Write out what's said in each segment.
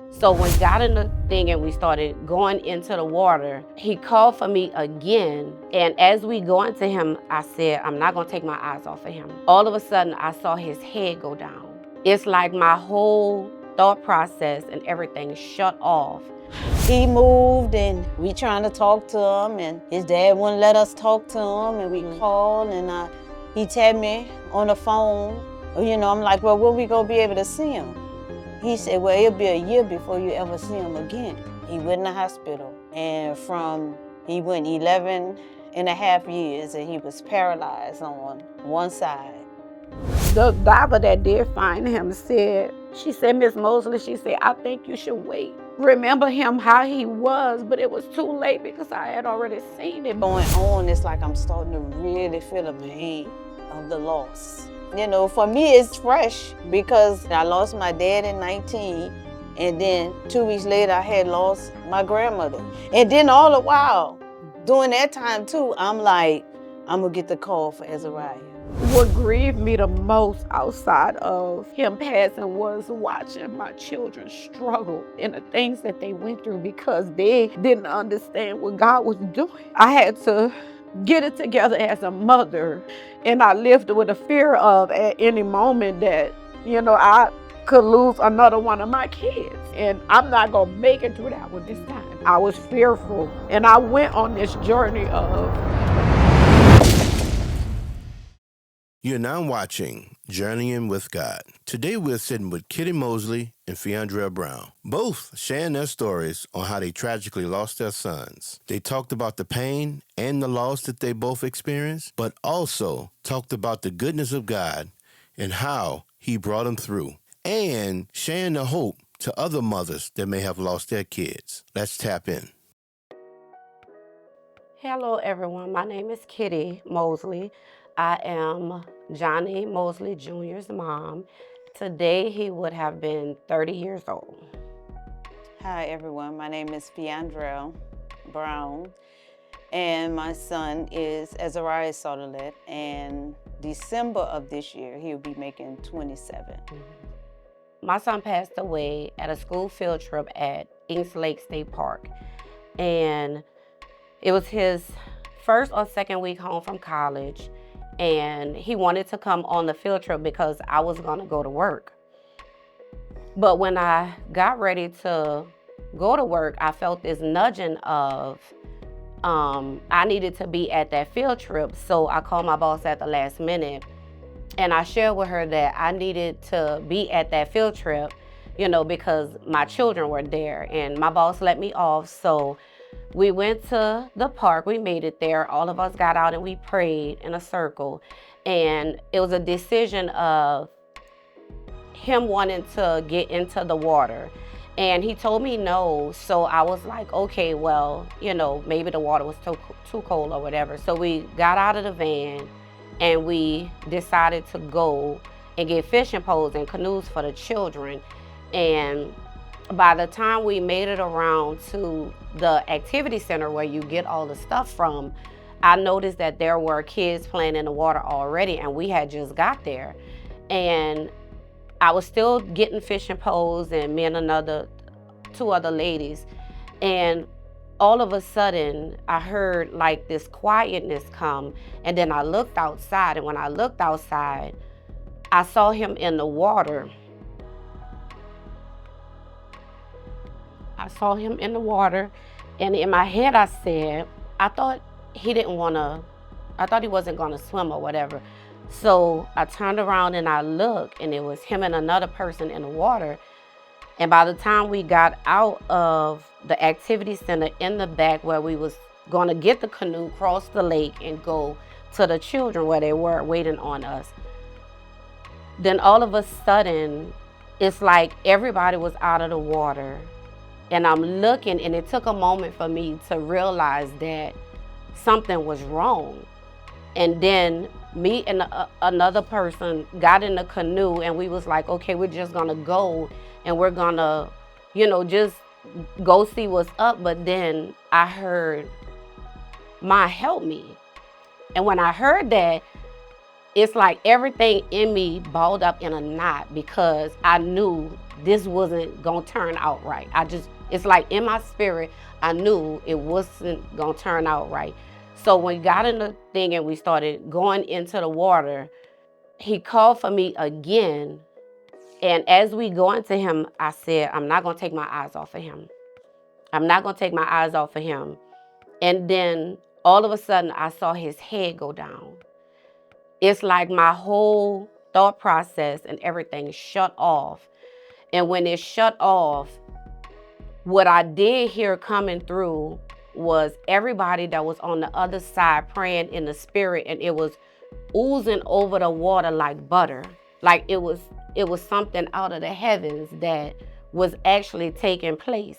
So when we got in the thing and we started going into the water, he called for me again. And as we go into him, I said, I'm not gonna take my eyes off of him. All of a sudden, I saw his head go down. It's like my whole thought process and everything shut off. He moved and we trying to talk to him, and his dad wouldn't let us talk to him, and we called, and he tapped me on the phone. I'm like, well, when we gonna be able to see him? He said, well, it'll be a year before you ever see him again. He went in the hospital, and he went 11 and a half years, and he was paralyzed on one side. The doctor that did find him she said, Miss Mosley, she said, I think you should wait. Remember him how he was, but it was too late because I had already seen it. Going on, it's like I'm starting to really feel the pain of the loss. For me, it's fresh because I lost my dad in 19, and then 2 weeks later, I had lost my grandmother. And then all the while, during that time too, I'm like, I'm gonna get the call for Azariah. What grieved me the most outside of him passing was watching my children struggle and the things that they went through because they didn't understand what God was doing. I had to get it together as a mother, and I lived with a fear of at any moment that, I could lose another one of my kids, and I'm not gonna make it through that one this time. I was fearful, and I went on this journey of. You're now watching Journeying with God. Today we're sitting with Kitty Mosley and Fiandrea Brown, both sharing their stories on how they tragically lost their sons. They talked about the pain and the loss that they both experienced, but also talked about the goodness of God and how He brought them through, and sharing the hope to other mothers that may have lost their kids. Let's tap in. Hello, everyone. My name is Kitty Mosley. I am Johnny Mosley Jr.'s mom. Today, he would have been 30 years old. Hi, everyone. My name is Fiandrea Brown, and my son is Azariah Sotolet, and December of this year, he'll be making 27. My son passed away at a school field trip at East Lake State Park, and it was his first or second week home from college, and he wanted to come on the field trip because I was gonna go to work. But when I got ready to go to work, I felt this nudging of I needed to be at that field trip. So I called my boss at the last minute, and I shared with her that I needed to be at that field trip, because my children were there, and my boss let me off. So we went to the park, we made it there. All of us got out and we prayed in a circle. And it was a decision of him wanting to get into the water. And he told me no. So I was like, okay, well, maybe the water was too cold or whatever. So we got out of the van and we decided to go and get fishing poles and canoes for the children. And by the time we made it around to the activity center where you get all the stuff from, I noticed that there were kids playing in the water already, and we had just got there. And I was still getting fishing poles, and me and two other ladies. And all of a sudden, I heard like this quietness come, and then I looked outside, and when I looked outside, I saw him in the water. I saw him in the water, and in my head I said, I thought he wasn't gonna swim or whatever. So I turned around and I looked, and it was him and another person in the water. And by the time we got out of the activity center in the back where we was gonna get the canoe, cross the lake, and go to the children where they were waiting on us, then all of a sudden, it's like everybody was out of the water. And I'm looking, and it took a moment for me to realize that something was wrong. And then me and another person got in the canoe, and we was like, okay, we're just gonna go, and we're gonna, just go see what's up. But then I heard, "Ma, help me." And when I heard that, it's like everything in me balled up in a knot because I knew this wasn't gonna turn out right. It's like in my spirit, I knew it wasn't gonna turn out right. So when we got in the thing and we started going into the water, he called for me again. And as we go into him, I said, I'm not gonna take my eyes off of him. I'm not gonna take my eyes off of him. And then all of a sudden, I saw his head go down. It's like my whole thought process and everything shut off. And when it shut off, what I did hear coming through was everybody that was on the other side praying in the spirit, and it was oozing over the water like butter. Like it was something out of the heavens that was actually taking place.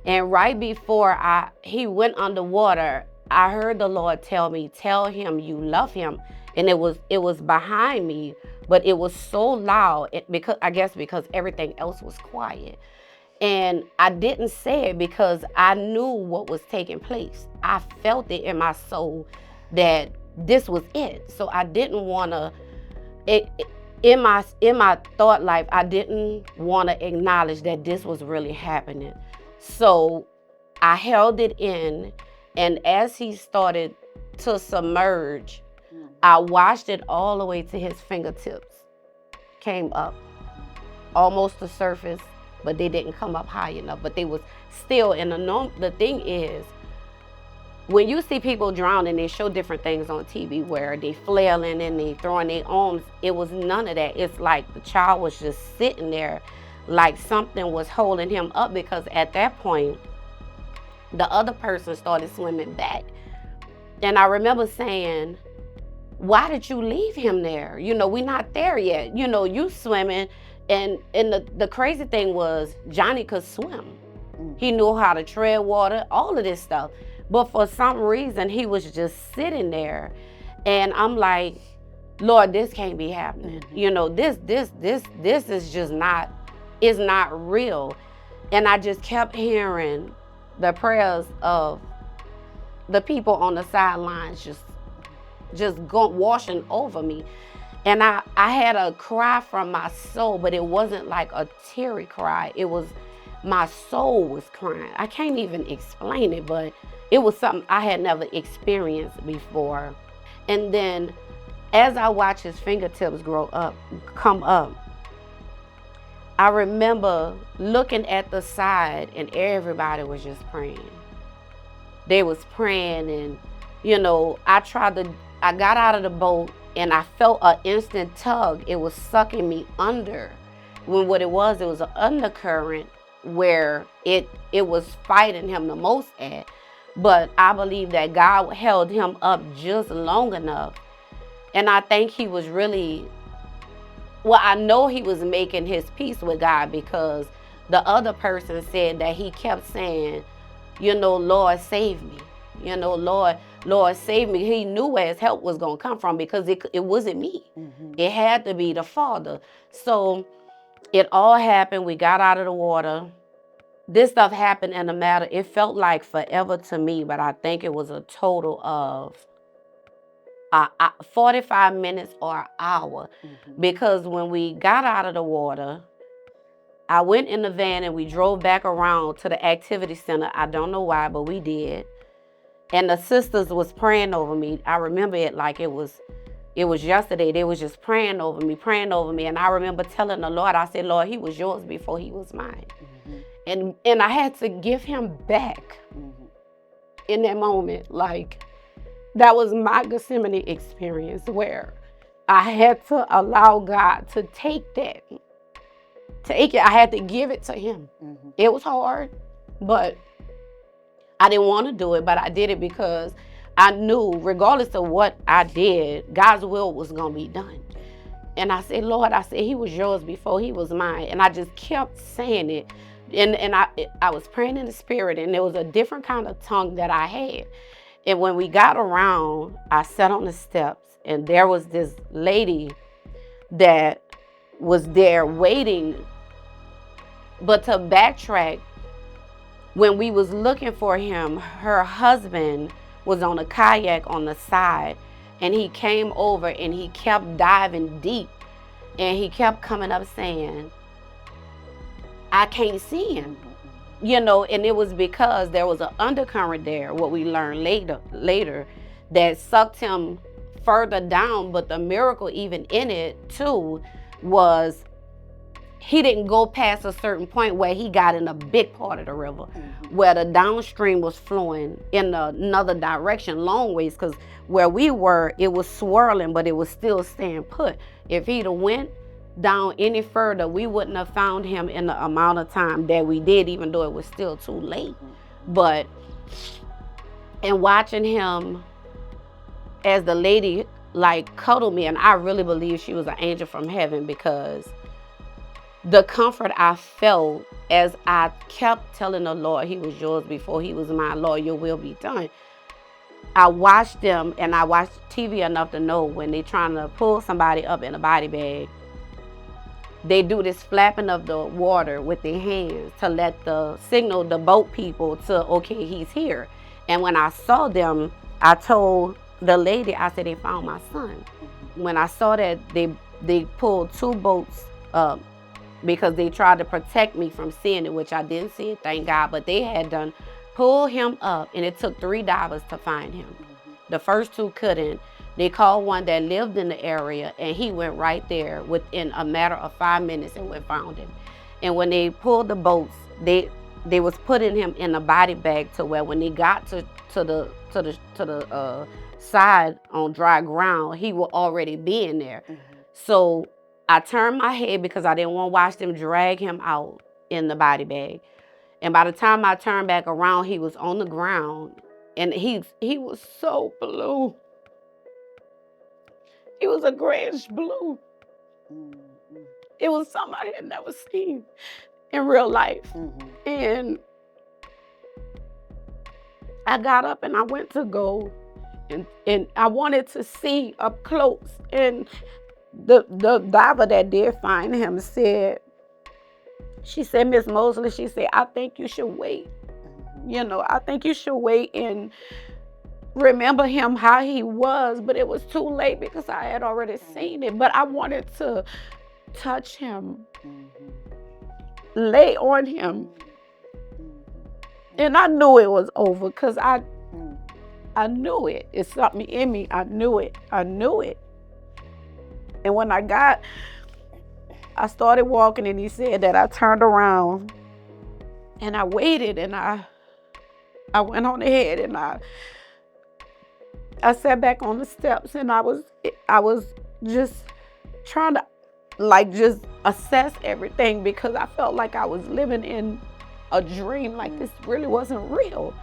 And right before he went underwater, I heard the Lord tell me, tell him you love him. And it was behind me, but it was so loud because everything else was quiet. And I didn't say it because I knew what was taking place. I felt it in my soul that this was it. So I didn't want to, in my thought life, I didn't want to acknowledge that this was really happening. So I held it in, and as he started to submerge, I watched it all the way to his fingertips. Came up, almost the surface, but they didn't come up high enough. But they was still in the thing is, when you see people drowning, they show different things on TV where they flailing and they throwing their arms. It was none of that. It's like the child was just sitting there like something was holding him up, because at that point, the other person started swimming back. And I remember saying, why did you leave him there? We're not there yet. You swimming. And the crazy thing was, Johnny could swim. He knew how to tread water, all of this stuff. But for some reason, he was just sitting there. And I'm like, Lord, this can't be happening. This is just not, it's not real. And I just kept hearing the prayers of the people on the sidelines just washing over me. And I had a cry from my soul, but it wasn't like a teary cry. It was, my soul was crying. I can't even explain it, but it was something I had never experienced before. And then as I watched his fingertips come up, I remember looking at the side and everybody was just praying. They was praying, and I got out of the boat and I felt an instant tug. It was sucking me under. When what it was an undercurrent where it was fighting him the most at. But I believe that God held him up just long enough. And I think he was really, I know he was making his peace with God, because the other person said that he kept saying, Lord, save me. Lord, save me. He knew where his help was going to come from, because it wasn't me. It had to be the Father. So it all happened. We got out of the water. This stuff happened in a matter, it felt like forever to me, but I think it was a total of 45 minutes or an hour. Because when we got out of the water, I went in the van and we drove back around to the activity center. I don't know why, but we did. And the sisters was praying over me. I remember it like it was yesterday. They was just praying over me. And I remember telling the Lord, I said, Lord, he was yours before he was mine. And I had to give him back in that moment. Like, that was my Gethsemane experience, where I had to allow God to take it. I had to give it to him. It was hard, but I didn't want to do it, but I did it because I knew, regardless of what I did, God's will was going to be done. And I said, Lord, he was yours before he was mine. And I just kept saying it. And I was praying in the spirit, and there was a different kind of tongue that I had. And when we got around, I sat on the steps, and there was this lady that was there waiting. But to backtrack, when we was looking for him, her husband was on a kayak on the side, And he came over and he kept diving deep. And he kept coming up saying, I can't see him. And it was because there was an undercurrent there, what we learned later, that sucked him further down. But the miracle even in it too was he didn't go past a certain point where he got in a big part of the river, where the downstream was flowing in another direction, long ways, because where we were, it was swirling, but it was still staying put. If he'd have went down any further, we wouldn't have found him in the amount of time that we did, even though it was still too late. But and watching him as the lady cuddled me, and I really believe she was an angel from heaven, because the comfort I felt as I kept telling the Lord, he was yours before he was mine. Lord, your will be done. I watched them, and I watched TV enough to know when they're trying to pull somebody up in a body bag, they do this flapping of the water with their hands to let the signal the boat people to, okay, he's here. And when I saw them, I told the lady, I said, they found my son. When I saw that, they pulled 2 boats up because they tried to protect me from seeing it, which I didn't see it, thank God. But they had done pull him up, and it took 3 divers to find him. The first 2 couldn't. They called one that lived in the area, and he went right there within a matter of 5 minutes and went found him. And when they pulled the boats, they was putting him in a body bag to where when they got to the side on dry ground, he would already be in there. So I turned my head because I didn't want to watch them drag him out in the body bag. And by the time I turned back around, he was on the ground, and he was so blue. He was a grayish blue. It was something I had never seen in real life. And I got up and I went to go, and I wanted to see up close. And the diver that did find him said, she said, Miss Mosley, she said, I think you should wait. I think you should wait and remember him how he was, but it was too late because I had already seen it. But I wanted to touch him, lay on him. And I knew it was over because I knew it. It's something in me. I knew it. And when I started walking, and he said that, I turned around and I waited, and I went on ahead, and I sat back on the steps, and I was just trying to just assess everything, because I felt like I was living in a dream, like this really wasn't real.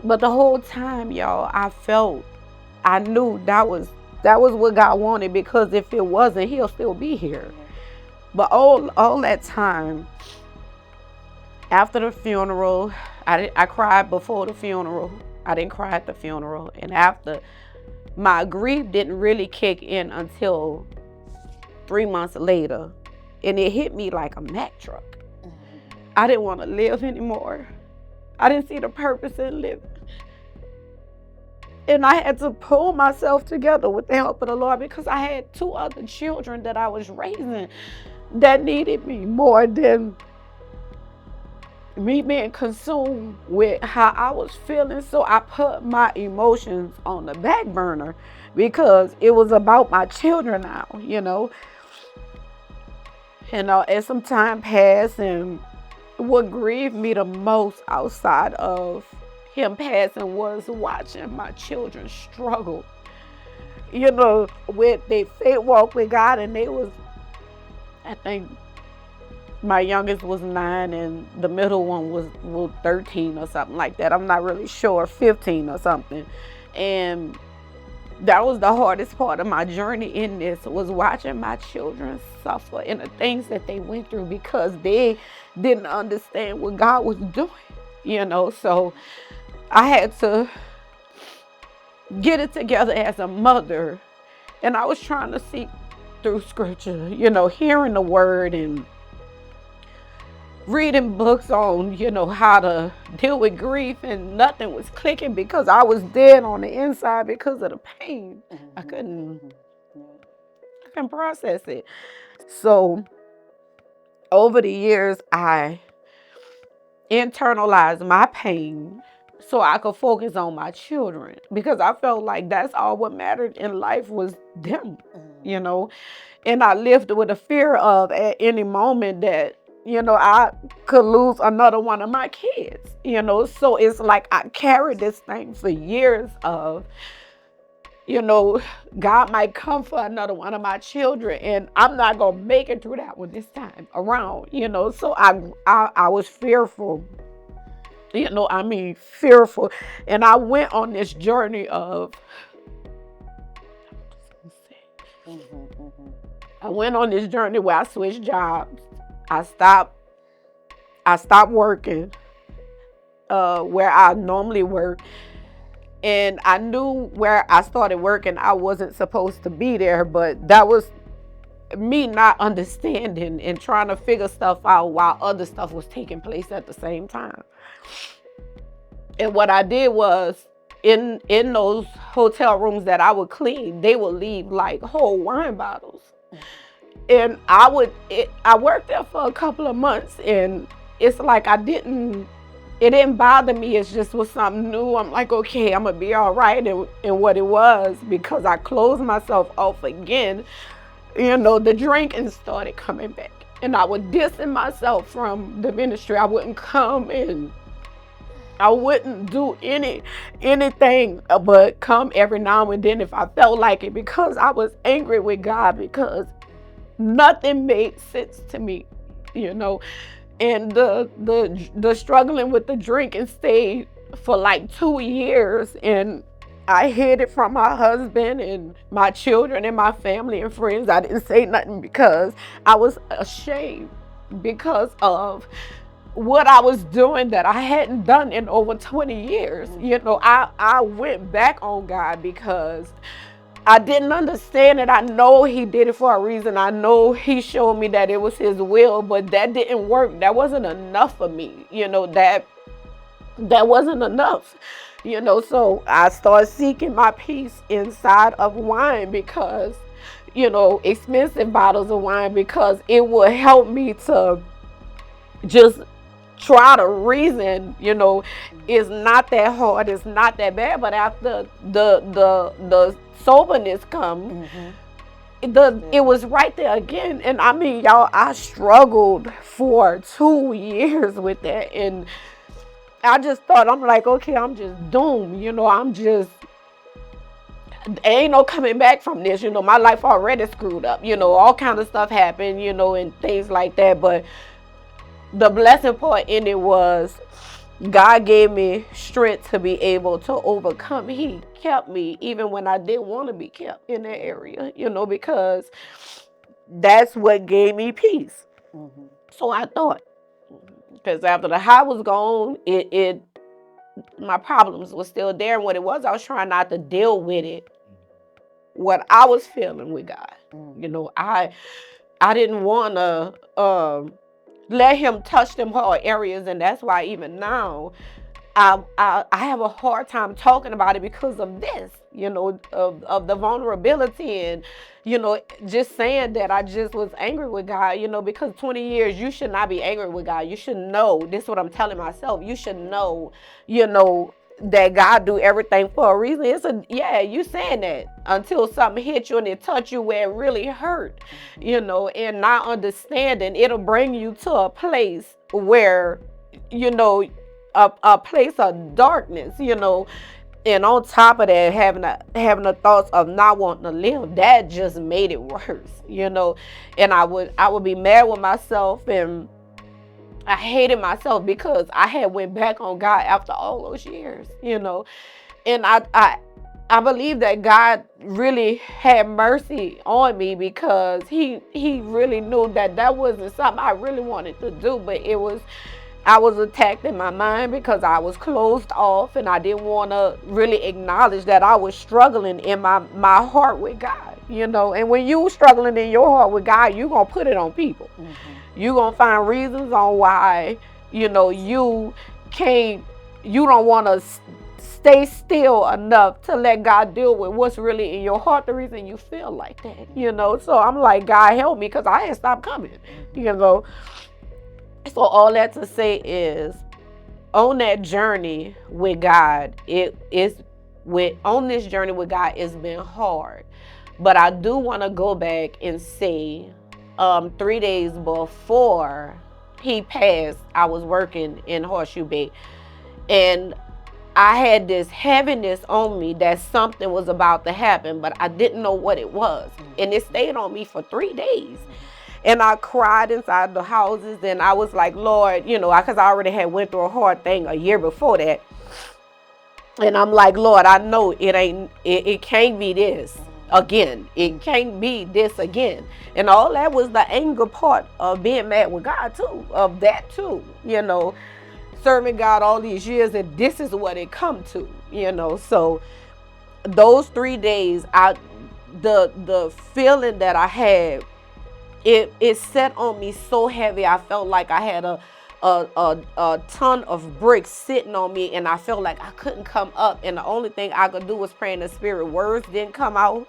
But the whole time, y'all, I knew that was what God wanted, because if it wasn't, he'll still be here. But all that time, after the funeral, I cried before the funeral. I didn't cry at the funeral. And after, my grief didn't really kick in until 3 months later. And it hit me like a Mack truck. I didn't want to live anymore. I didn't see the purpose in living. And I had to pull myself together with the help of the Lord, because I had 2 other children that I was raising that needed me more than me being consumed with how I was feeling. So I put my emotions on the back burner, because it was about my children now, And as some time passed, and what grieved me the most outside of him passing was watching my children struggle, with their faith walk with God. And they was, I think my youngest was 9 and the middle one was 13 or something like that. I'm not really sure, 15 or something. And that was the hardest part of my journey in this, was watching my children suffer and the things that they went through, because they didn't understand what God was doing, So I had to get it together as a mother. And I was trying to seek through scripture, hearing the word, and reading books on, how to deal with grief, and nothing was clicking because I was dead on the inside because of the pain. I couldn't process it. So over the years, I internalized my pain so I could focus on my children, because I felt like that's all what mattered in life was them, and I lived with a fear of at any moment that, I could lose another one of my kids, so it's like I carried this thing for years of, God might come for another one of my children and I'm not gonna make it through that one this time around, so I was fearful, fearful. And I went on this journey of, I went on this journey where I switched jobs. I stopped working where I normally work. And I knew where I started working, I wasn't supposed to be there, but that was me not understanding and trying to figure stuff out while other stuff was taking place at the same time. And what I did was, in those hotel rooms that I would clean, they would leave like whole wine bottles. And I worked there for a couple of months, and it's like it didn't bother me. It just was something new. I'm like, okay, I'm gonna be all right. And what it was, because I closed myself off again, the drinking started coming back. And I would distance myself from the ministry. I wouldn't come, and I wouldn't do anything but come every now and then if I felt like it, because I was angry with God, because nothing made sense to me, And the struggling with the drinking stayed for like 2 years, and I hid it from my husband and my children and my family and friends. I didn't say nothing because I was ashamed because of what I was doing that I hadn't done in over 20 years. I went back on God because I didn't understand it. I know he did it for a reason. I know he showed me that it was his will, but that didn't work. That wasn't enough for me. That wasn't enough. So I started seeking my peace inside of wine, because, expensive bottles of wine, because it would help me to just try to reason, it's not that hard, it's not that bad. But after the soberness come, it was right there again. And I mean, y'all, I struggled for 2 years with that, and I just thought, I'm like, okay, I'm just doomed, ain't no coming back from this, my life already screwed up, all kind of stuff happened, and things like that. But the blessing part in it was God gave me strength to be able to overcome. He kept me even when I didn't want to be kept in that area, because that's what gave me peace. So I thought, because after the high was gone, my problems were still there. And what it was, I was trying not to deal with it, what I was feeling with God. I didn't want to let him touch them hard areas. And that's why even now I have a hard time talking about it because of this, of the vulnerability, and, just saying that I just was angry with God, because 20 years, you should not be angry with God. You should know, this is what I'm telling myself, you should know, that God do everything for a reason. You saying that until something hit you and it touch you where it really hurt, and not understanding, it'll bring you to a place where, a place of darkness, and on top of that, having the thoughts of not wanting to live, that just made it worse, and I would be mad with myself, and I hated myself because I had went back on God after all those years, and I believe that God really had mercy on me, because he really knew that wasn't something I really wanted to do, but I was attacked in my mind because I was closed off, and I didn't want to really acknowledge that I was struggling in my heart with God, and when you struggling in your heart with God, you're going to put it on people. You're going to find reasons on why, you know, you don't want to stay still enough to let God deal with what's really in your heart, the reason you feel like that, you know. So I'm like, God help me, because I ain't stopped coming, you know. So all that to say is, on that journey with God, on this journey with God, it's been hard. But I do want to go back and say, 3 days before he passed, I was working in Horseshoe Bay, and I had this heaviness on me that something was about to happen, but I didn't know what it was. And it stayed on me for 3 days. And I cried inside the houses, and I was like, Lord, you know, because I already had went through a hard thing a year before that. And I'm like, Lord, I know it can't be this again. It can't be this again. And all that was the anger part of being mad with God too, of that too, you know, serving God all these years, and this is what it come to, you know. So those 3 days, the feeling that I had, it set on me so heavy. I felt like I had a ton of bricks sitting on me, and I felt like I couldn't come up, and the only thing I could do was pray in the spirit. Words didn't come out,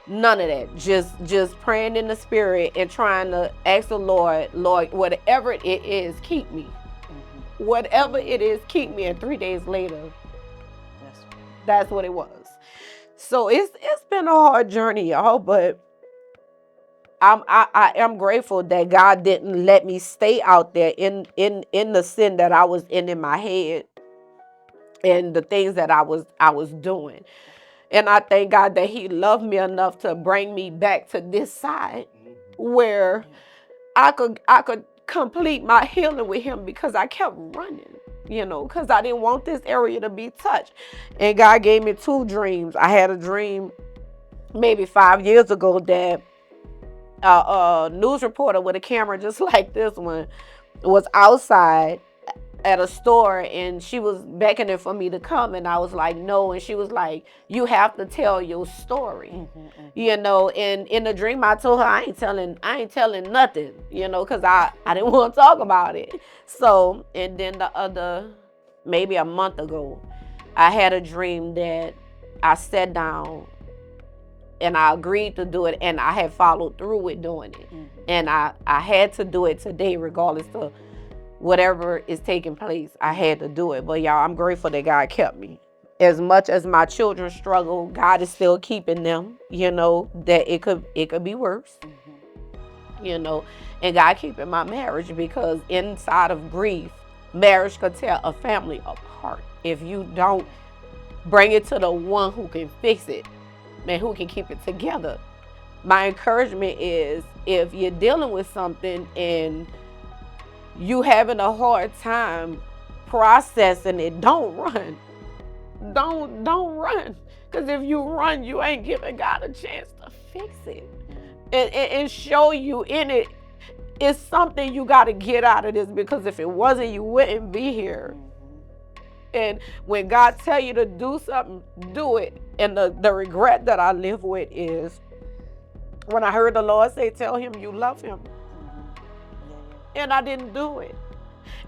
none of that. Just praying in the spirit and trying to ask the Lord, whatever it is, keep me. Whatever it is, keep me. And 3 days later, that's what it was. So it's been a hard journey, y'all, but I am grateful that God didn't let me stay out there in the sin that I was in my head, and the things that I was doing. And I thank God that he loved me enough to bring me back to this side where I could complete my healing with him, because I kept running, you know, because I didn't want this area to be touched. And God gave me 2 dreams. I had a dream maybe 5 years ago that a news reporter with a camera just like this one was outside at a store, and she was beckoning for me to come, and I was like, no. And she was like, you have to tell your story. You know. And in the dream I told her, I ain't telling nothing, you know, because I didn't want to talk about it. So, and then maybe a month ago, I had a dream that I sat down and I agreed to do it, and I had followed through with doing it. And I had to do it today, regardless of whatever is taking place. I had to do it. But y'all, I'm grateful that God kept me. As much as my children struggle, God is still keeping them, you know, that it could be worse, you know. And God keeping my marriage, because inside of grief, marriage could tear a family apart if you don't bring it to the one who can fix it and who can keep it together. My encouragement is, if you're dealing with something and you having a hard time processing it, don't run. Don't run. Because if you run, you ain't giving God a chance to fix it. And show you in it. It's something you got to get out of this, because if it wasn't, you wouldn't be here. And when God tell you to do something, do it. And the regret that I live with is when I heard the Lord say, tell him you love him. And I didn't do it.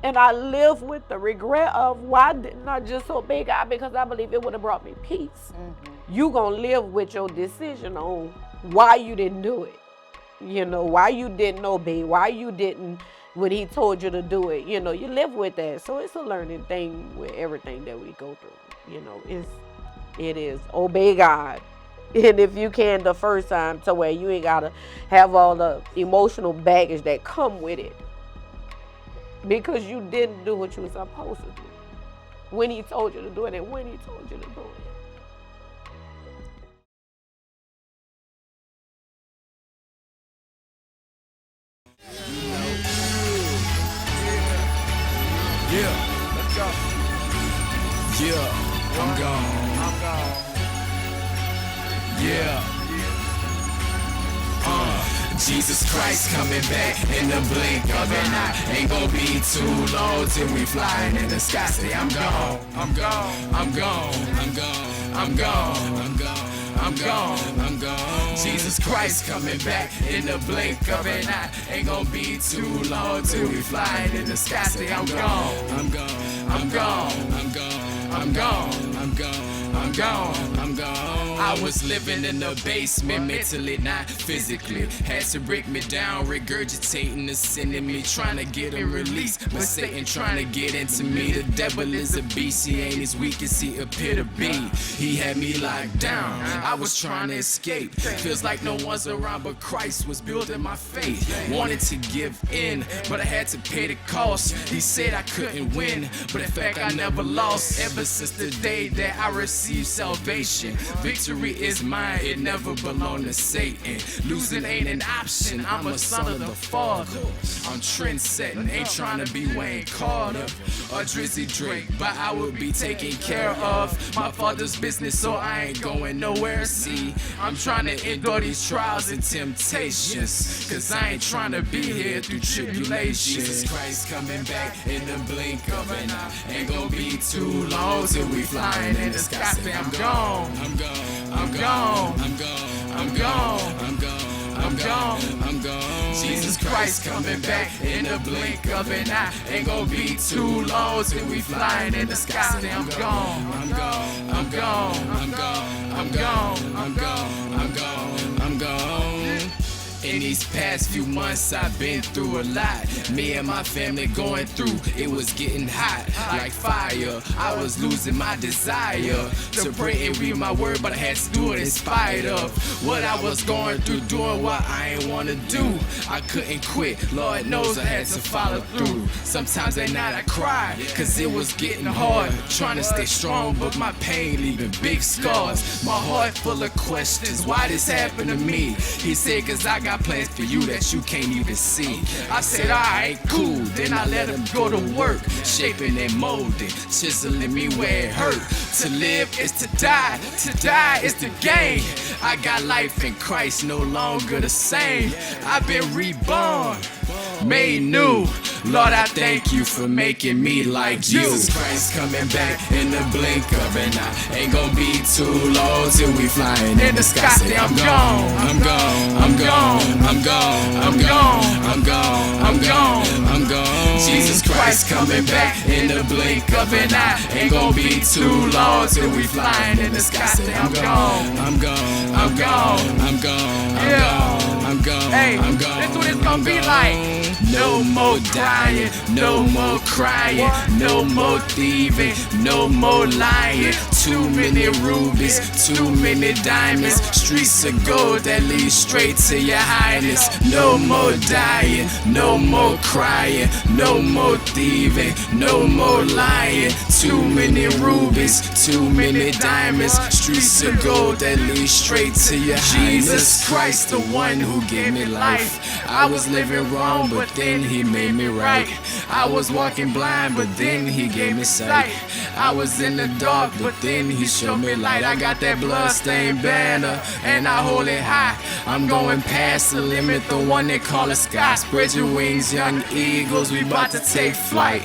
And I live with the regret of, why didn't I just obey God? Because I believe it would have brought me peace. You gonna live with your decision on why you didn't do it. You know, why you didn't obey, why you didn't when he told you to do it. You know, you live with that. So it's a learning thing with everything that we go through. You know, it is obey God. And if you can the first time, to where you ain't gotta have all the emotional baggage that come with it, because you didn't do what you were supposed to do when he told you to do it, and when he told you to do it. Yeah, let's go. Yeah, I'm gone. Yeah. Jesus Christ coming back in the blink of an eye. Ain't gonna be too long till we flying in the sky. Say I'm gone, I'm gone, I'm gone, I'm gone, I'm gone, I'm gone. I'm gone, I'm gone. Jesus Christ coming back in the blink of an eye. Ain't gonna be too long till we flying in the sky. Say I'm gone, I'm gone, I'm gone, I'm gone, I'm gone, I'm gone. I'm gone, I'm gone. I was living in the basement, mentally, not physically. Had to break me down, regurgitating the sin in me, trying to get him released. But Satan trying to get into me. The devil is a beast, he ain't as weak as he appear to be. He had me locked down, I was trying to escape. Feels like no one's around, but Christ was building my faith. Wanted to give in, but I had to pay the cost. He said I couldn't win, but in fact I never lost. Ever since the day that I received salvation, victory is mine, it never belonged to Satan. Losing ain't an option, I'm a son of the Father. I'm trend-setting, ain't trying to be Wayne Carter or Drizzy Drake, but I will be taken care of. My Father's business, so I ain't going nowhere. See, I'm trying to endure these trials and temptations, cause I ain't trying to be here through tribulation. Jesus Christ coming back in the blink of an eye. Ain't gonna be too long till we flying in the sky. Say I'm gone, I'm gone, I'm gone, I'm gone, I'm gone, I'm gone, I'm gone, I'm gone. Jesus Christ coming back in the blink of an eye. Ain't gonna be too long till we flying in the sky. Say I'm gone, I'm gone, I'm gone, I'm gone, I'm gone, I'm gone, I'm gone, I'm gone. In these past few months I've been through a lot. Me and my family going through, it was getting hot like fire. I was losing my desire to pray and read my word, but I had to do it in spite of what I was going through, doing what I ain't wanna do. I couldn't quit, Lord knows I had to follow through. Sometimes at night I cried, cause it was getting hard. Trying to stay strong, but my pain leaving big scars. My heart full of questions, why this happened to me? He said cause I got plans for you that you can't even see. I said, alright, cool. Then I let him go to work, shaping and molding, chiseling me where it hurt. To live is to die is the game. I got life in Christ, no longer the same. I've been reborn, made new. Lord, I thank you for making me like you. Jesus Christ coming back in the blink of an eye. Ain't gonna be too long till we flying in the sky. Say I'm gone, I'm gone, I'm gone, I'm gone, I'm gone, I'm gone, I'm gone, I'm gone. Jesus Christ coming back in the blink of an eye. Ain't gonna be too long till we flying in the sky. Say I'm gone, I'm gone, I'm gone, I'm gone, I'm gone, I'm gone. Hey, this what it's gonna be like. No more dying, no more crying, no more thieving, no more lying. Too many rubies, too many diamonds, streets of gold that lead straight to your highness. No more dying, no more crying, no more thieving, no more lying. Too many rubies, too many diamonds, streets of gold that lead straight to your highness. Jesus Christ, the one who gave me life. I was living wrong, but then he made me right. I was walking blind, but then he gave me sight. I was in the dark, but then he showed me light. I got that bloodstained banner, and I hold it high. I'm going past the limit, the one they call the sky. Spread your wings, young eagles, we about to take flight.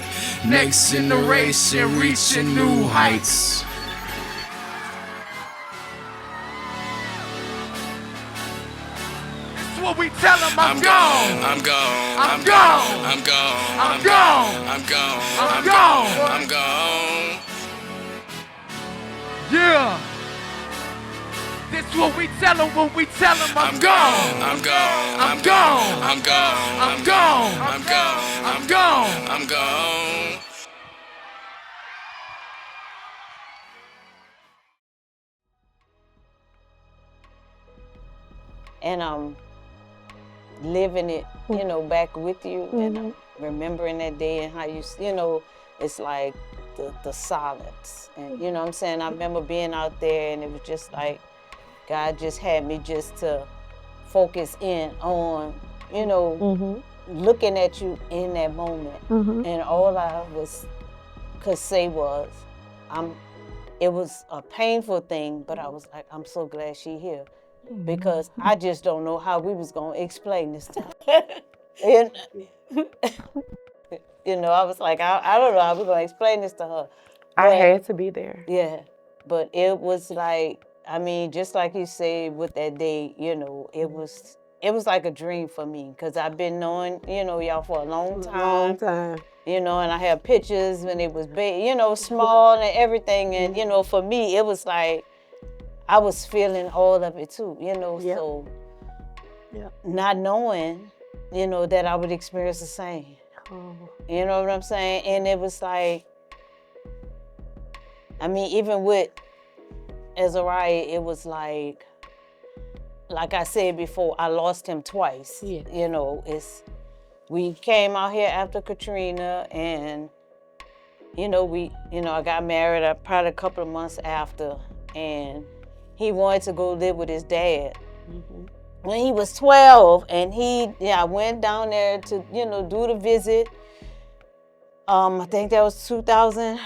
Next generation, reaching new heights. What we tell them, I'm gone, I'm gone, I'm gone, I'm gone, I'm gone, I'm gone, I'm gone, I'm gone. Yeah. This what we tell them, I'm gone, I'm gone, I'm gone, I'm gone, I'm gone, I'm gone, I'm gone, I'm gone. And I'm living it, back with you, and remembering that day and how it's like the silence. And you know what I'm saying? I remember being out there, and it was just like God just had me just to focus in on, looking at you in that moment. And all I could say was, it was a painful thing, but I was like, I'm so glad she's here. Because I just don't know how we was gonna explain this to her. And, I was like, I don't know how we're gonna explain this to her. I had to be there. Yeah, but it was like, I mean, just like you said with that day, you know, it was like a dream for me because I've been knowing, you know, y'all for a long time. You know, and I have pictures when it was big, you know, small and everything. And, you know, for me, it was like I was feeling all of it too, you know, so not knowing, you know, that I would experience the same. You know what I'm saying? And it was like, I mean, even with Azariah, it was like I said before, I lost him twice. You know, we came out here after Katrina, and you know, I got married probably a couple of months after, and he wanted to go live with his dad. When he was 12, and I went down there to, you know, do the visit. I think that was 2000.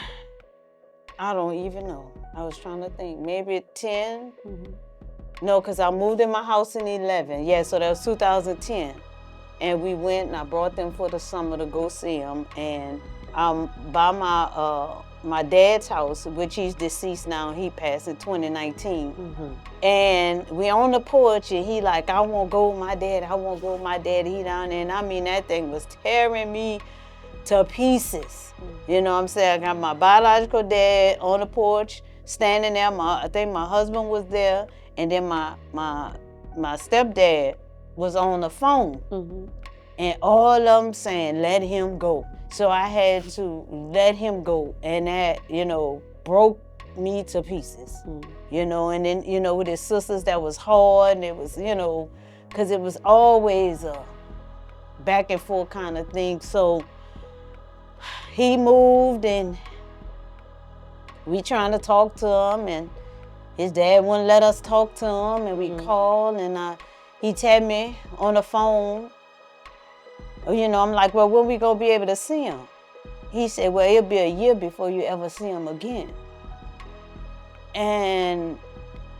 I don't even know. I was trying to think, maybe 10. No, because I moved in my house in 11. Yeah, so that was 2010. And we went, and I brought them for the summer to go see him. And by my dad's house, which he's deceased now, he passed in 2019. And we on the porch, and he like, I want to go with my dad. I want to go with my dad. He down there. And I mean, that thing was tearing me to pieces. You know what I'm saying? I got my biological dad on the porch, standing there. I think my husband was there. And then my stepdad was on the phone. And all of them saying, let him go. So I had to let him go. And that, you know, broke me to pieces. You know, and then, you know, with his sisters, that was hard. And it was, you know, because it was always a back and forth kind of thing. So he moved, and we trying to talk to him, and his dad wouldn't let us talk to him, and we called, and he told me on the phone, you know, I'm like, well, when we gonna be able to see him? He said, well, it'll be a year before you ever see him again. And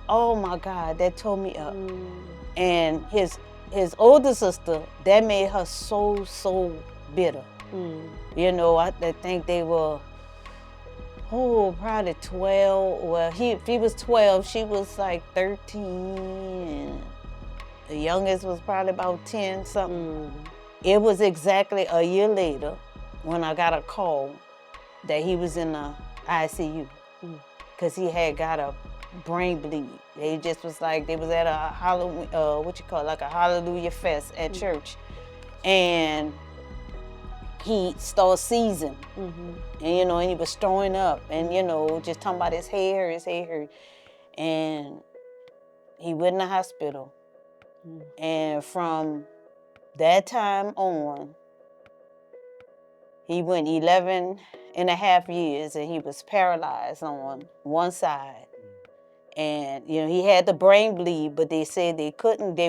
oh my God, that tore me up. And his older sister, that made her so bitter. You know, I think they were, probably 12. Well, if he was 12, she was like 13, and the youngest was probably about 10 something. It was exactly a year later when I got a call that he was in the ICU because he had got a brain bleed. They just was like, they was at a Halloween, like a Hallelujah Fest at church, and he started seizing, and you know, and he was throwing up, and you know, just talking about his hair hurt, and he went in the hospital, and from that time on, he went 11 and a half years, and he was paralyzed on one side. And, you know, he had the brain bleed, but they said they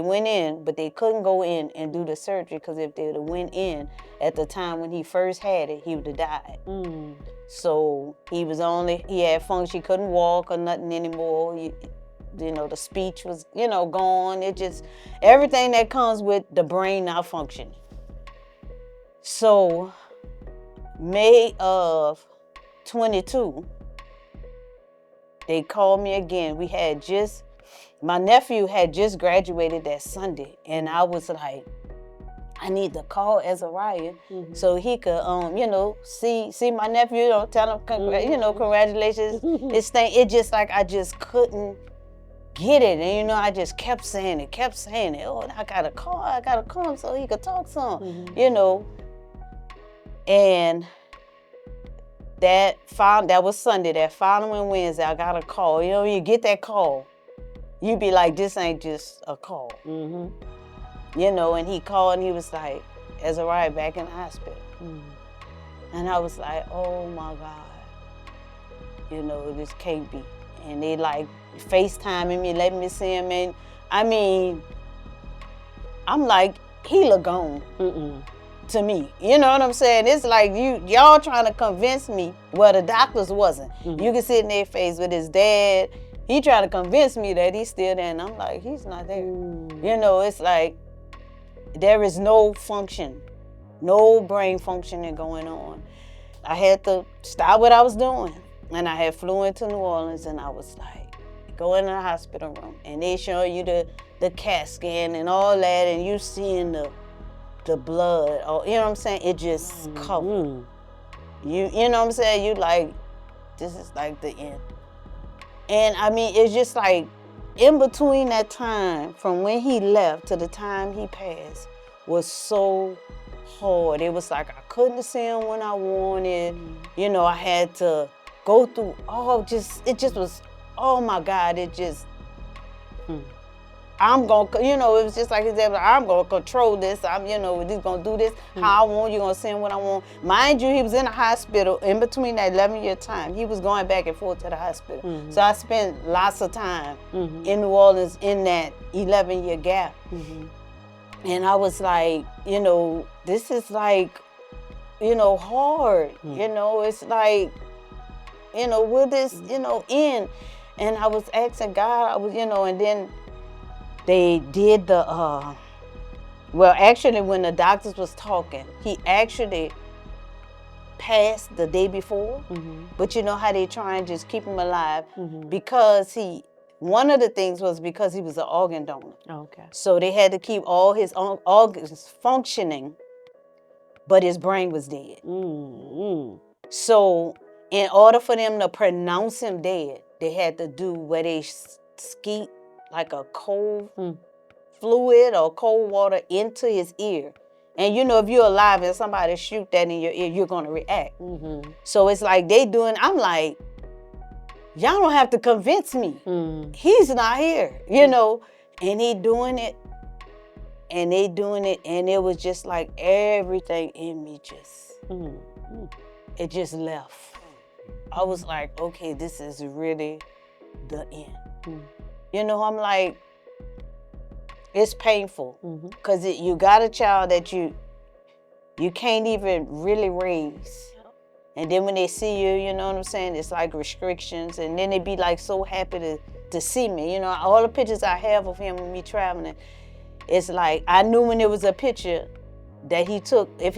went in, but they couldn't go in and do the surgery, because if they would have went in at the time when he first had it, he would have died. So he had function, he couldn't walk or nothing anymore. You know, the speech was, you know, gone. It just, everything that comes with the brain not functioning. So May of 22, they called me again. My nephew had just graduated that Sunday, and I was like, I need to call Azariah so he could, you know, see my nephew, you know, tell him, you know, congratulations. It just like, I just couldn't get it. And, you know, I just kept saying it. Oh, I gotta call him so he could talk to him, you know. And that was Sunday. That following Wednesday, I got a call. You know, you get that call, you be like, this ain't just a call. You know, and he called, and he was like, Azariah back in the hospital. And I was like, oh my God. You know, this can't be. And they like FaceTiming me, letting me see him. And I mean, I'm like, he look gone. To me, you know what I'm saying? It's like y'all trying to convince me, well, the doctors wasn't. You can see it in their face with his dad. He trying to convince me that he's still there, and I'm like, he's not there. You know, it's like there is no function, no brain functioning going on. I had to stop what I was doing, and I had flew into New Orleans, and I was like, go in the hospital room, and they show you the CAT scan and all that, and you seeing the blood, or you know what I'm saying? It just covered. You know what I'm saying? You like, this is like the end. And I mean, it's just like, in between that time, from when he left to the time he passed, was so hard. It was like I couldn't see him when I wanted. You know, I had to go through it just was, oh my God, it just, I'm gonna, you know, it was just like he said, I'm gonna control this. I'm, you know, just gonna do this how I want. You're gonna send what I want. Mind you, he was in the hospital in between that 11-year time. He was going back and forth to the hospital. So I spent lots of time in New Orleans in that 11-year gap. And I was like, you know, this is like, you know, hard. You know, it's like, you know, will this, you know, end? And I was asking God, I was, you know, and then they did the, well, actually, when the doctors was talking, he actually passed the day before. But you know how they try and just keep him alive? Because one of the things was because he was an organ donor. Okay. So they had to keep all his organs functioning, but his brain was dead. So in order for them to pronounce him dead, they had to do where they skeet like a cold fluid or cold water into his ear. And you know, if you're alive and somebody shoot that in your ear, you're gonna react. So it's like they doing, I'm like, y'all don't have to convince me. He's not here, you know. And he doing it, and they doing it, and it was just like everything in me just, it just left. I was like, okay, this is really the end. You know, I'm like, it's painful because you got a child that you can't even really raise. And then when they see you, you know what I'm saying, it's like restrictions. And then they be like so happy to see me. You know, all the pictures I have of him and me traveling, it's like I knew when there was a picture that he took, if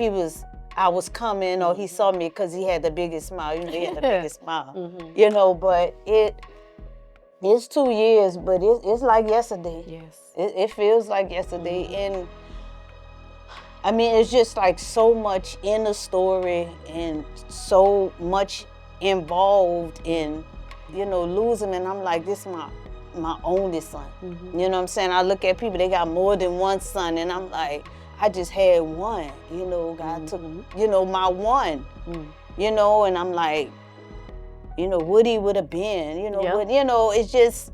I was coming or he saw me, because he had the biggest smile. You know, he had the biggest smile. You know, but it's 2 years, but it's like yesterday. Yes. It feels like yesterday. And I mean, it's just like so much in the story and so much involved in, you know, losing. And I'm like, this is my only son. You know what I'm saying? I look at people, they got more than one son, and I'm like, I just had one. You know, God took, you know, my one. You know, and I'm like, you know, what he would have been, you know, what, you know, it's just,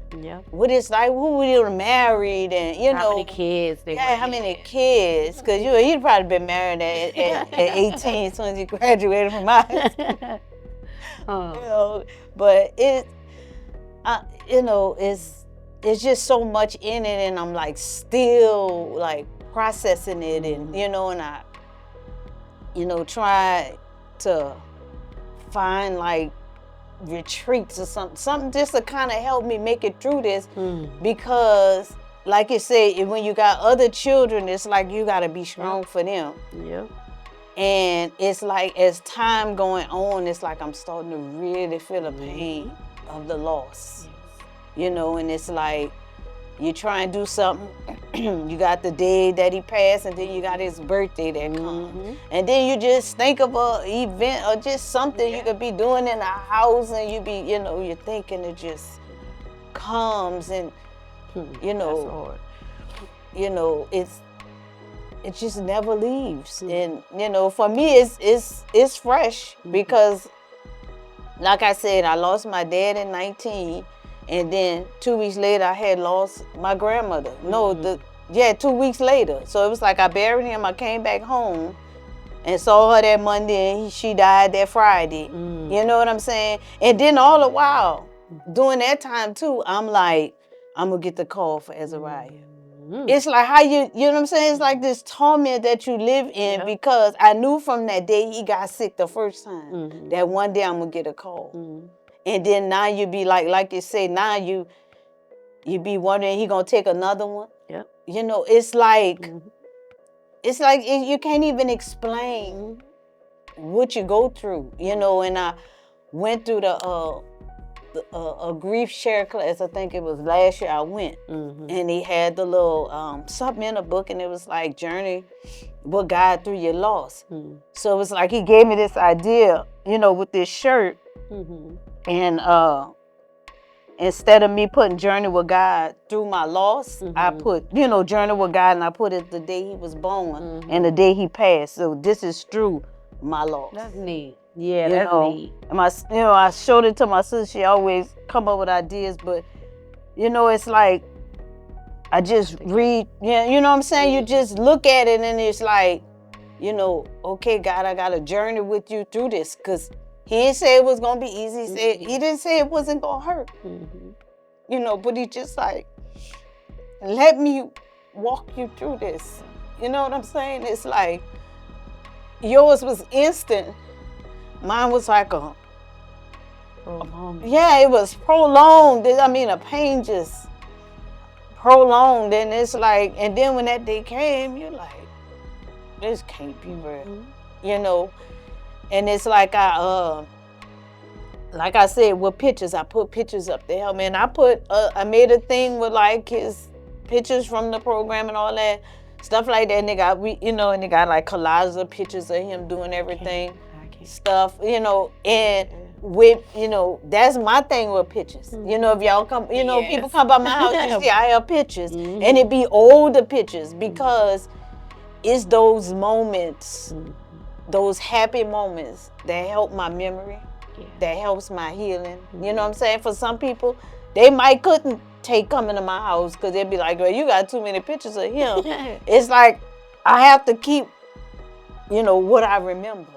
what it's like, who would have married, and, you know. How many kids they how many kids, because, you know, he'd probably been married at 18 as soon as he graduated from high school. You know, but you know, it's just so much in it, and I'm like still like processing it, and, you know, and I, you know, try to find like retreats or something just to kind of help me make it through this, because like you say, when you got other children, it's like you got to be strong for them. And it's like as time going on, it's like I'm starting to really feel the pain of the loss. You know, and it's like you try and do something, you got the day that he passed, and then you got his birthday that comes. And then you just think of an event or just something you could be doing in a house, and you be, you know, you're thinking it just comes, and, you know, you know, it just never leaves. And, you know, for me, it's fresh because, like I said, I lost my dad at 19. And then 2 weeks later, I had lost my grandmother. 2 weeks later. So it was like I buried him, I came back home and saw her that Monday, and she died that Friday. You know what I'm saying? And then all the while, during that time too, I'm like, I'm gonna get the call for Azariah. It's like how you know what I'm saying? It's like this torment that you live in, because I knew from that day he got sick the first time, that one day I'm gonna get a call. And then now you be like you say, now you be wondering, he gonna take another one? You know, it's like, you can't even explain what you go through, you know. And I went through the a grief share class. I think it was last year I went, and he had the little something in a book, and it was like journey with God through your loss. So it was like he gave me this idea, with this shirt, and instead of me putting journey with God through my loss, I put journey with God, and I put it the day he was born and the day he passed. So this is through my loss. That's neat. Yeah, that's neat. And I showed it to my sister. She always come up with ideas, but it's like I just read. Yeah, you know what I'm saying. You just look at it, and it's like, okay, God, I got to journey with you through this, because he didn't say it was gonna be easy. He didn't say it wasn't gonna hurt. But he just like, let me walk you through this. You know what I'm saying? It's like yours was instant. Mine was like it was prolonged. I mean, a pain just prolonged, and it's like, and then when that day came, you're like, this can't be real, And it's like I said, with pictures, I put pictures up there. Man, I made a thing with like his pictures from the program and all that stuff like that. And they got and they got like collages of pictures of him doing everything. Stuff, and with, that's my thing with pictures. If y'all come, people come by my house, you see I have pictures, and it be older pictures, because it's those moments, those happy moments that help my memory, that helps my healing. You know what I'm saying? For some people, they might couldn't take coming to my house, because they'd be like, girl, you got too many pictures of him. It's like, I have to keep, what I remember.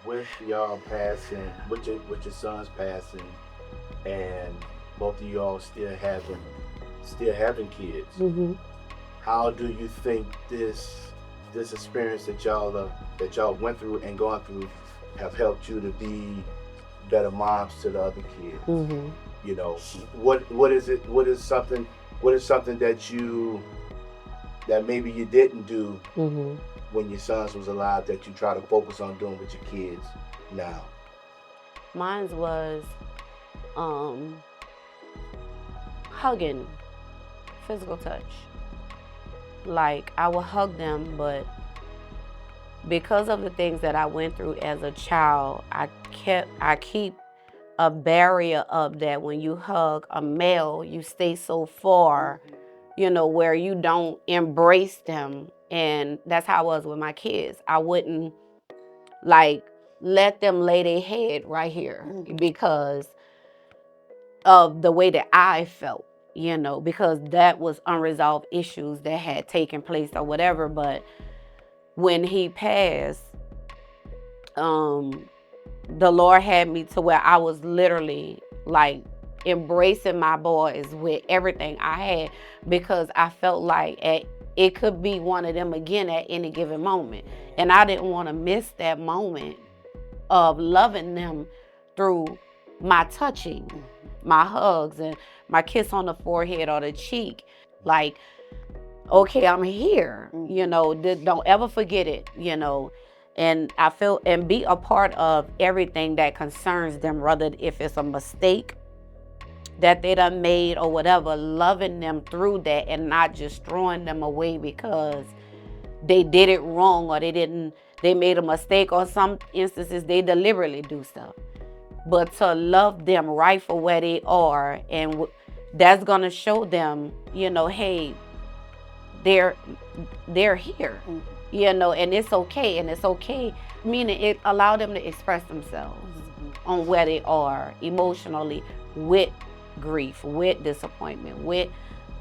with y'all passing, with your son's passing, and both of y'all still having kids, how do you think this experience that y'all went through and gone through have helped you to be better moms to the other kids? You know, what is something that maybe you didn't do when your sons was alive that you try to focus on doing with your kids now? Mine was hugging, physical touch. Like, I would hug them, but because of the things that I went through as a child, I keep a barrier up that when you hug a male, you stay so far, you know, where you don't embrace them. And that's how I was with my kids. I wouldn't like let them lay their head right here because of the way that I felt, you know, because that was unresolved issues that had taken place or whatever. But when he passed, the Lord had me to where I was literally like embracing my boys with everything I had, because I felt like it could be one of them again at any given moment. And I didn't want to miss that moment of loving them through my touching, my hugs, and my kiss on the forehead or the cheek. Like, okay, I'm here, you know, don't ever forget it, you know. And I feel, and be a part of everything that concerns them, whether if it's a mistake that they done made or whatever, loving them through that and not just throwing them away because they did it wrong or they made a mistake, or some instances they deliberately do stuff. But to love them right for where they are, and that's gonna show them, you know, hey, they're here. You know, and it's okay, meaning it allowed them to express themselves on where they are emotionally, with grief, with disappointment, with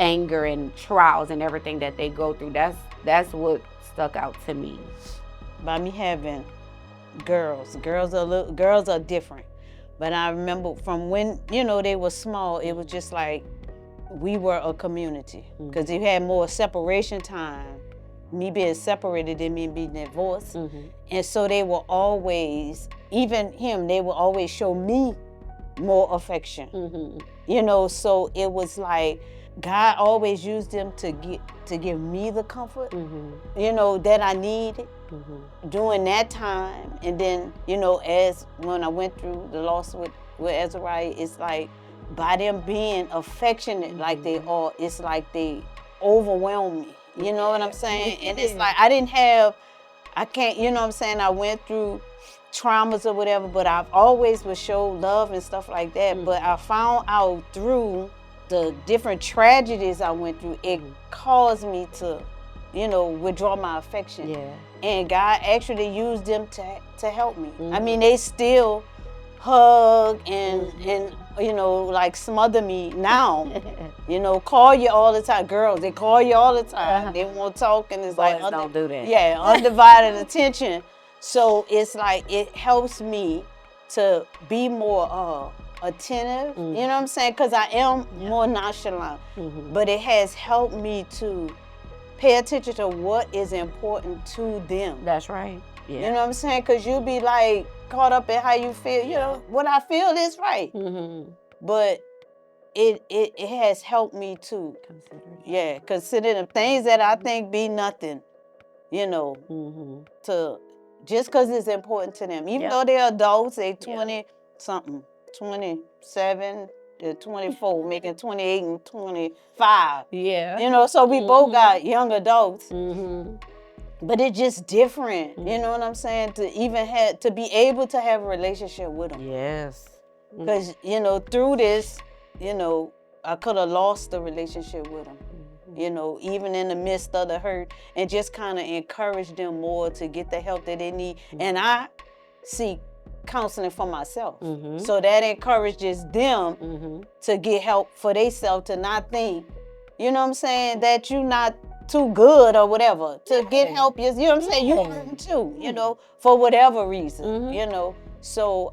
anger and trials and everything that they go through. That's what stuck out to me. By me having girls are different. But I remember from when, you know, they were small, it was just like we were a community, because you had more separation time. Me being separated didn't mean being divorced. And so they will always, even him, they will always show me more affection. You know, so it was like God always used them to give me the comfort, you know, that I needed during that time. And then, you know, as when I went through the loss with Azariah, it's like by them being affectionate like they are, it's like they overwhelm me. You know what I'm saying? And it's like I can't, you know what I'm saying? I went through traumas or whatever, but I've always would show love and stuff like that. But I found out through the different tragedies I went through, it caused me to, you know, withdraw my affection. Yeah. And God actually used them to help me. I mean, they still hug and you know, like smother me now. You know, call you all the time. Girls, they call you all the time. They won't talk, and it's Boys like don't do that. Yeah, undivided attention. So it's like it helps me to be more attentive. You know what I'm saying? Because I am more nonchalant. But it has helped me to pay attention to what is important to them. That's right. Yeah. You know what I'm saying? Because you be like caught up in how you feel. You know, what I feel is right. But it has helped me to consider the things that I think be nothing, you know, to just because it's important to them. Even though they're adults, they 20-something, 27 to 24, making 28 and 25. Yeah. You know, so we both got young adults. But it's just different, you know what I'm saying? To even to be able to have a relationship with them. Yes. Because, you know, through this, you know, I could have lost the relationship with them, you know, even in the midst of the hurt, and just kind of encourage them more to get the help that they need. And I seek counseling for myself. So that encourages them to get help for themselves, to not think, you know what I'm saying, that you're not too good or whatever to get help. You know what I'm saying? You hurting too, you know, for whatever reason, you know. So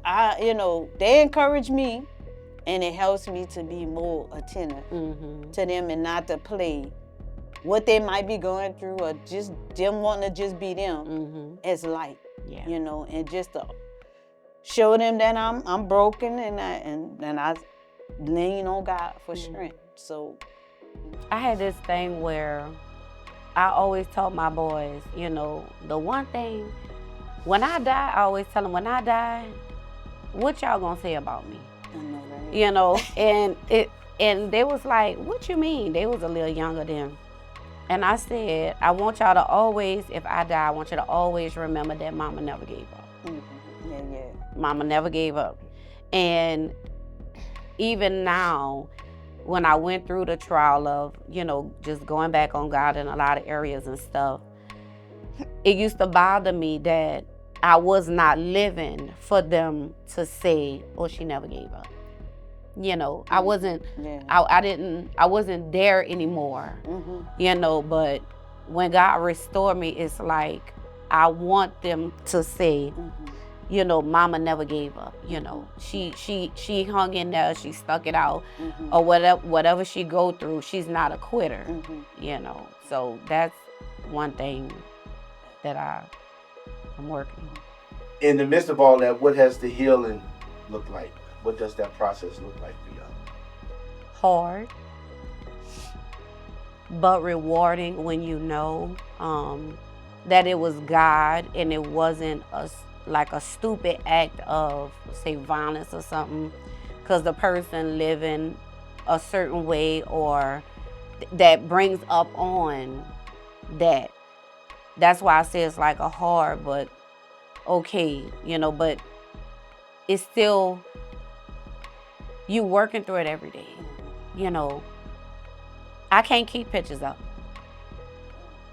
they encourage me, and it helps me to be more attentive to them and not to play what they might be going through or just them wanting to just be them as light, you know, and just to show them that I'm broken and I lean on God for strength. So I had this thing where I always told my boys, you know, the one thing, when I die, I always tell them, when I die, what y'all gonna say about me? I know, right? You know, and they was like, what you mean? They was a little younger then. And I said, I want y'all to always, if I die, I want you to always remember that mama never gave up. Yeah. Mama never gave up. And even now, when I went through the trial of, you know, just going back on God in a lot of areas and stuff, it used to bother me that I was not living for them to say, oh, she never gave up. You know, I wasn't, I wasn't there anymore, you know, but when God restored me, it's like, I want them to say, you know, mama never gave up, you know, she hung in there, she stuck it out, or whatever she go through, she's not a quitter, you know, so that's one thing that I'm working on. In the midst of all that, what has the healing looked like? What does that process look like for y'all? Hard, but rewarding when you know that it was God and it wasn't like a stupid act of, say, violence or something, because the person living a certain way or that brings up on that. That's why I say it's like a hard, but okay, you know, but it's still, you working through it every day, you know. I can't keep pictures up.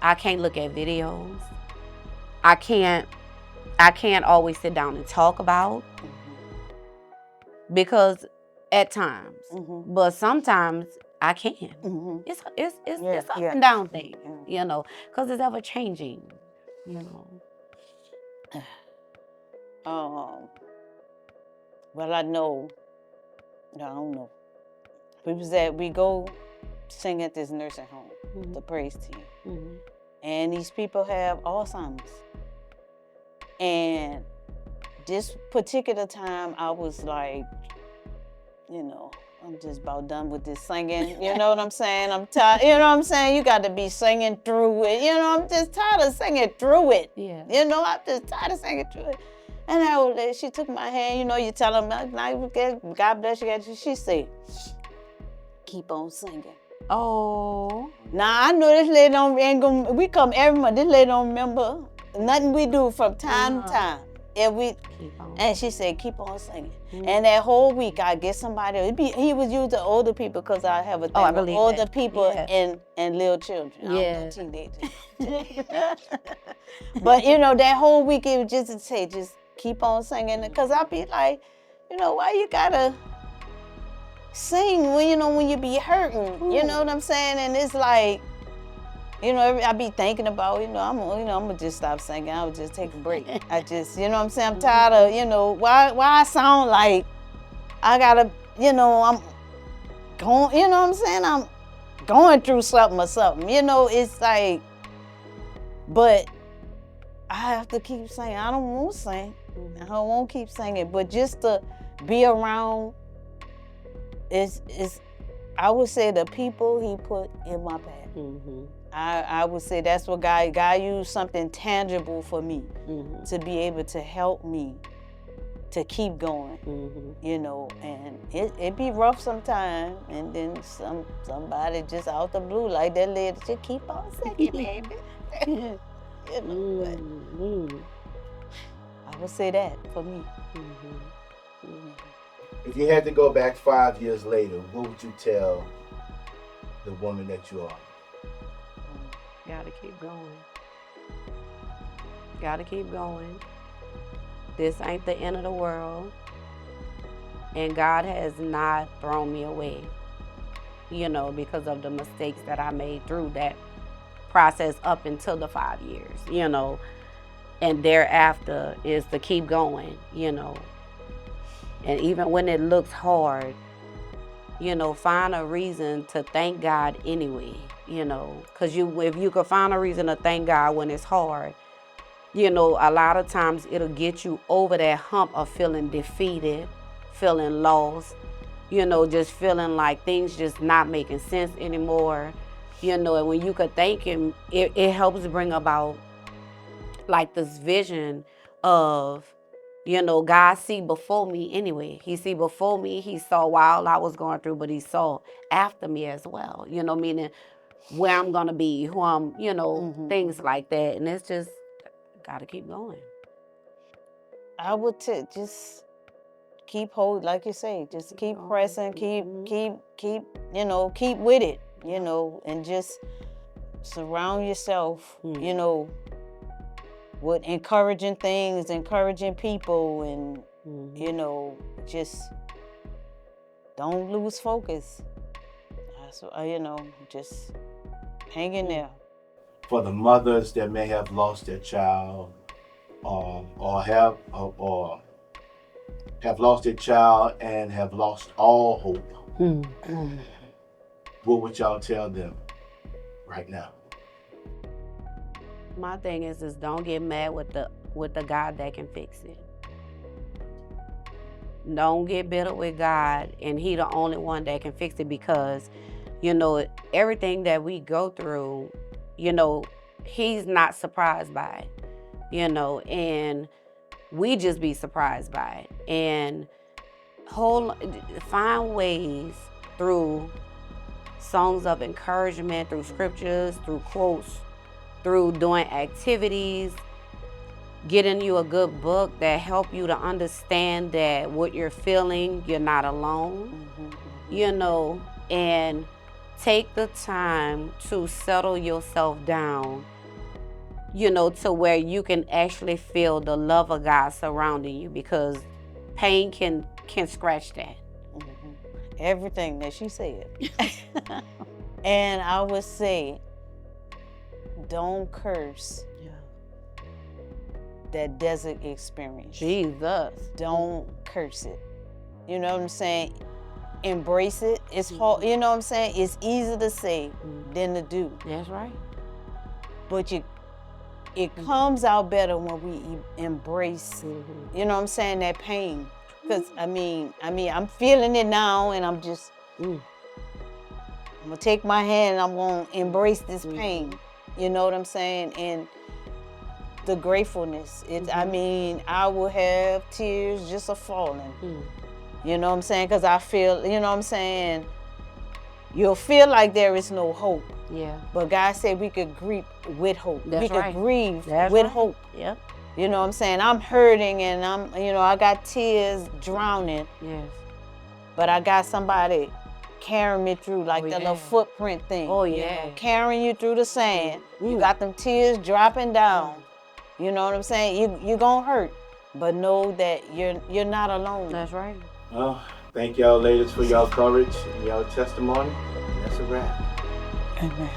I can't look at videos. I can't always sit down and talk about, because at times, but sometimes I can. It's up and down thing, you know, because it's ever changing, you know. Well, I don't know. We go sing at this nursing home, the praise team. And these people have Alzheimer's. And this particular time, I was like, you know, I'm just about done with this singing. You know what I'm saying? I'm tired. You know what I'm saying? You got to be singing through it. You know, I'm just tired of singing through it. Yeah. You know, I'm just tired of singing through it. And that old lady, she took my hand. You know, you tell her, God bless you. She said, keep on singing. Oh. Now, I know this lady ain't gonna, we come every month. This lady don't remember nothing we do from time to time. And she said, keep on singing. And that whole week, I get somebody, he was used to older people, because I have a thing with older people and little children. Yeah. Teenagers. But, you know, that whole week, it was just to say, just keep on singing. Because I be like, you know, why you gotta sing when, you know, when you be hurting? You know what I'm saying? And it's like, you know, I be thinking about, I'm gonna just stop singing. I would just take a break. I just, you know what I'm saying? I'm tired of, you know, why I sound like I gotta, you know, I'm going, you know what I'm saying? I'm going through something or something. You know, it's like, but I have to keep singing. I don't want to sing. I don't want to keep singing, but just to be around is I would say the people he put in my path. I would say that's what God used something tangible for me to be able to help me to keep going, you know, and it be rough sometimes, and then somebody just out the blue, like that lady, just keep on singing, baby. You know, but I would say that for me. If you had to go back 5 years later, what would you tell the woman that you are? Gotta keep going. Gotta keep going. This ain't the end of the world. And God has not thrown me away, you know, because of the mistakes that I made through that process up until the 5 years, you know, and thereafter is to keep going, you know. And even when it looks hard, you know, find a reason to thank God anyway, you know, because if you could find a reason to thank God when it's hard, you know, a lot of times it'll get you over that hump of feeling defeated, feeling lost, you know, just feeling like things just not making sense anymore, you know. And when you could thank Him, it helps bring about like this vision of, you know, God see before me anyway. He see before me. He saw while I was going through, but He saw after me as well, you know, meaning where I'm going to be, who I'm, you know, things like that. And it's just got to keep going. I would just keep hold, like you say, just keep pressing, keep, you know, keep with it, you know, and just surround yourself, you know, with encouraging things, encouraging people, and, you know, just don't lose focus. So, you know, just hang in there. For the mothers that may have lost their child, or have lost their child and have lost all hope, what would y'all tell them right now? My thing is don't get mad with the God that can fix it. Don't get bitter with God and He the only one that can fix it, because, you know, everything that we go through, you know, He's not surprised by it, you know, and we just be surprised by it. And find ways through songs of encouragement, through scriptures, through quotes, through doing activities, getting you a good book that help you to understand that what you're feeling, you're not alone, you know, and take the time to settle yourself down, you know, to where you can actually feel the love of God surrounding you, because pain can scratch that. Everything that she said. And I would say, don't curse that desert experience. Jesus. Don't curse it. You know what I'm saying? Embrace it. It's hard, you know what I'm saying? It's easier to say than to do. That's right. But it comes out better when we embrace, you know what I'm saying, that pain. Because, I mean, I'm feeling it now, and I'm just, I'm going to take my hand and I'm going to embrace this pain. You know what I'm saying? And the gratefulness. I mean, I will have tears just a-falling. You know what I'm saying? Because I feel, you know what I'm saying, you'll feel like there is no hope. Yeah. But God said we could grieve with hope. That's we right. could grieve That's with right. hope. Yep. You know what I'm saying? I'm hurting and I got tears drowning. Yes. But I got somebody carrying me through, like the little footprint thing. Oh, you yeah. know, carrying you through the sand. You got them tears dropping down. You know what I'm saying? You're going to hurt, but know that you're not alone. That's right. Well, thank y'all ladies for y'all courage and y'all testimony. That's a wrap. Amen.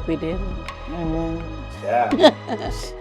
We did. Amen. Yeah.